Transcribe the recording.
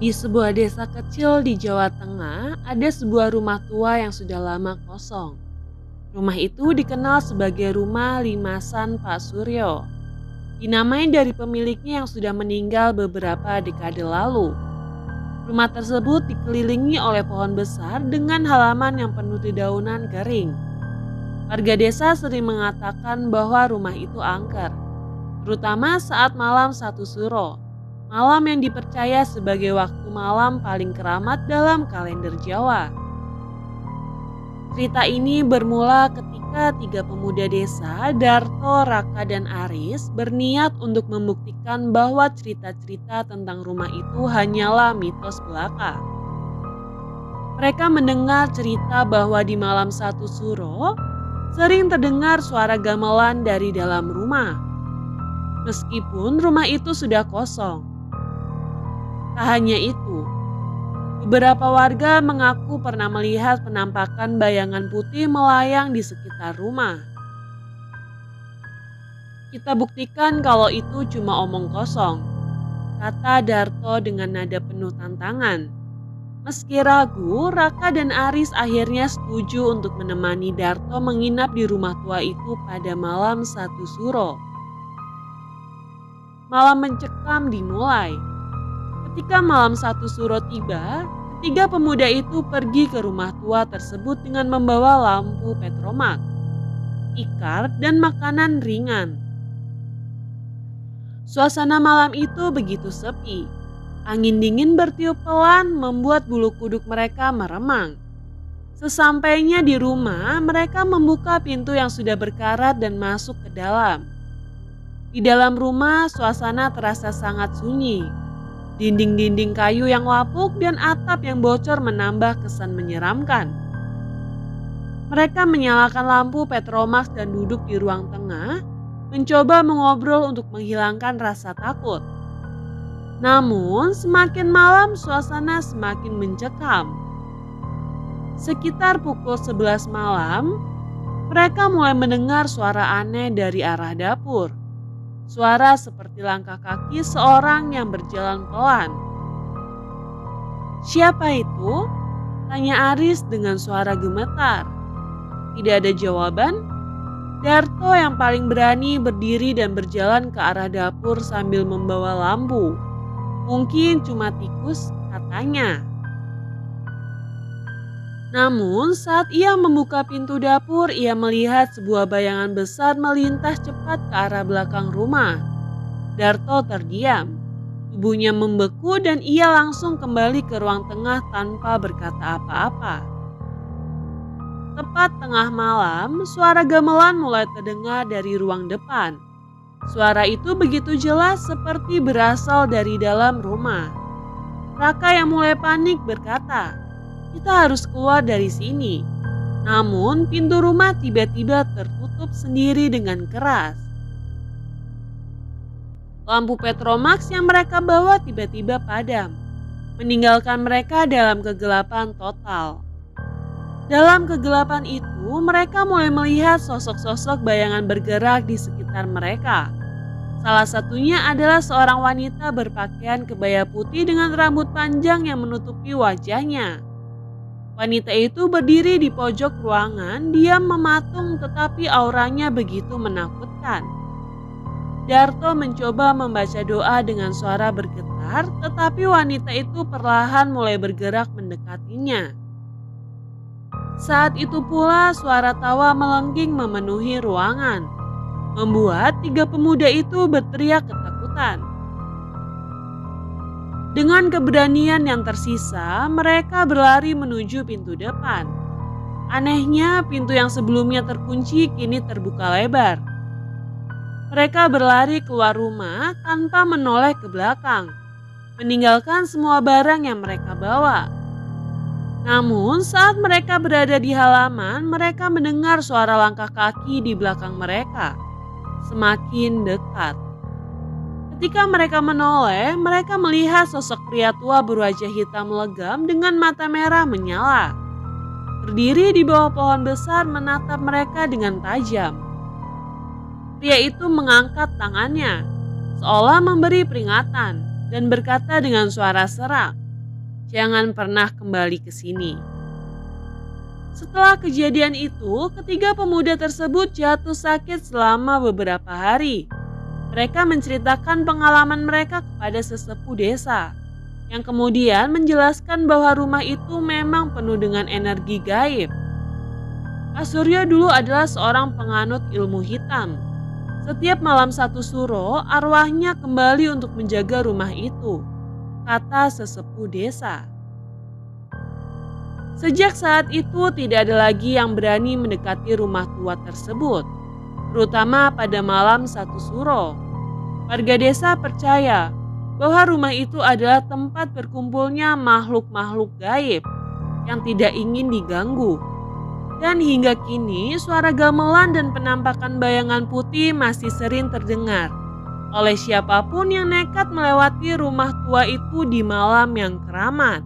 Di sebuah desa kecil di Jawa Tengah, ada sebuah rumah tua yang sudah lama kosong. Rumah itu dikenal sebagai rumah limasan Pak Suryo. Dinamai dari pemiliknya yang sudah meninggal beberapa dekade lalu. Rumah tersebut dikelilingi oleh pohon besar dengan halaman yang penuh dedaunan kering. Warga desa sering mengatakan bahwa rumah itu angker, terutama saat malam satu suro. Malam yang dipercaya sebagai waktu malam paling keramat dalam kalender Jawa. Cerita ini bermula ketika tiga pemuda desa, Darto, Raka, dan Aris, berniat untuk membuktikan bahwa cerita-cerita tentang rumah itu hanyalah mitos belaka. Mereka mendengar cerita bahwa di malam satu suro, sering terdengar suara gamelan dari dalam rumah. Meskipun rumah itu sudah kosong. Tak hanya itu, beberapa warga mengaku pernah melihat penampakan bayangan putih melayang di sekitar rumah. Kita buktikan kalau itu cuma omong kosong, kata Darto dengan nada penuh tantangan. Meski ragu, Raka dan Aris akhirnya setuju untuk menemani Darto menginap di rumah tua itu pada malam satu suro. Malam mencekam dimulai. Ketika malam satu suro tiba, ketiga pemuda itu pergi ke rumah tua tersebut dengan membawa lampu petromak, tikar, dan makanan ringan. Suasana malam itu begitu sepi. Angin dingin bertiup pelan membuat bulu kuduk mereka meremang. Sesampainya di rumah, mereka membuka pintu yang sudah berkarat dan masuk ke dalam. Di dalam rumah, suasana terasa sangat sunyi. Dinding-dinding kayu yang lapuk dan atap yang bocor menambah kesan menyeramkan. Mereka menyalakan lampu petromax dan duduk di ruang tengah, mencoba mengobrol untuk menghilangkan rasa takut. Namun, semakin malam suasana semakin mencekam. Sekitar pukul 11 malam, mereka mulai mendengar suara aneh dari arah dapur. Suara seperti langkah kaki seorang yang berjalan pelan. "Siapa itu?" tanya Aris dengan suara gemetar. Tidak ada jawaban. Darto yang paling berani berdiri dan berjalan ke arah dapur sambil membawa lampu. "Mungkin cuma tikus," katanya. Namun saat ia membuka pintu dapur, ia melihat sebuah bayangan besar melintas cepat ke arah belakang rumah. Darto terdiam. Tubuhnya membeku dan ia langsung kembali ke ruang tengah tanpa berkata apa-apa. Tepat tengah malam, suara gamelan mulai terdengar dari ruang depan. Suara itu begitu jelas seperti berasal dari dalam rumah. Raka yang mulai panik berkata, "Kita harus keluar dari sini." Namun pintu rumah tiba-tiba tertutup sendiri dengan keras. Lampu petromax yang mereka bawa tiba-tiba padam, meninggalkan mereka dalam kegelapan total. Dalam kegelapan itu, mereka mulai melihat sosok-sosok bayangan bergerak di sekitar mereka. Salah satunya adalah seorang wanita berpakaian kebaya putih dengan rambut panjang yang menutupi wajahnya. Wanita itu berdiri di pojok ruangan, diam mematung tetapi auranya begitu menakutkan. Darto mencoba membaca doa dengan suara bergetar, tetapi wanita itu perlahan mulai bergerak mendekatinya. Saat itu pula suara tawa melengking memenuhi ruangan, membuat tiga pemuda itu berteriak ketakutan. Dengan keberanian yang tersisa, mereka berlari menuju pintu depan. Anehnya, pintu yang sebelumnya terkunci kini terbuka lebar. Mereka berlari keluar rumah tanpa menoleh ke belakang, meninggalkan semua barang yang mereka bawa. Namun, saat mereka berada di halaman, mereka mendengar suara langkah kaki di belakang mereka, semakin dekat. Ketika mereka menoleh, mereka melihat sosok pria tua berwajah hitam legam dengan mata merah menyala. Berdiri di bawah pohon besar menatap mereka dengan tajam. Pria itu mengangkat tangannya, seolah memberi peringatan, dan berkata dengan suara serak, Jangan pernah kembali ke sini. Setelah kejadian itu, ketiga pemuda tersebut jatuh sakit selama beberapa hari. Mereka menceritakan pengalaman mereka kepada sesepuh desa, yang kemudian menjelaskan bahwa rumah itu memang penuh dengan energi gaib. Pak Suryo dulu adalah seorang penganut ilmu hitam. Setiap malam satu suro, arwahnya kembali untuk menjaga rumah itu, kata sesepuh desa. Sejak saat itu tidak ada lagi yang berani mendekati rumah tua tersebut, terutama pada malam satu suro. Warga desa percaya bahwa rumah itu adalah tempat berkumpulnya makhluk-makhluk gaib yang tidak ingin diganggu. Dan hingga kini suara gamelan dan penampakan bayangan putih masih sering terdengar oleh siapapun yang nekat melewati rumah tua itu di malam yang keramat.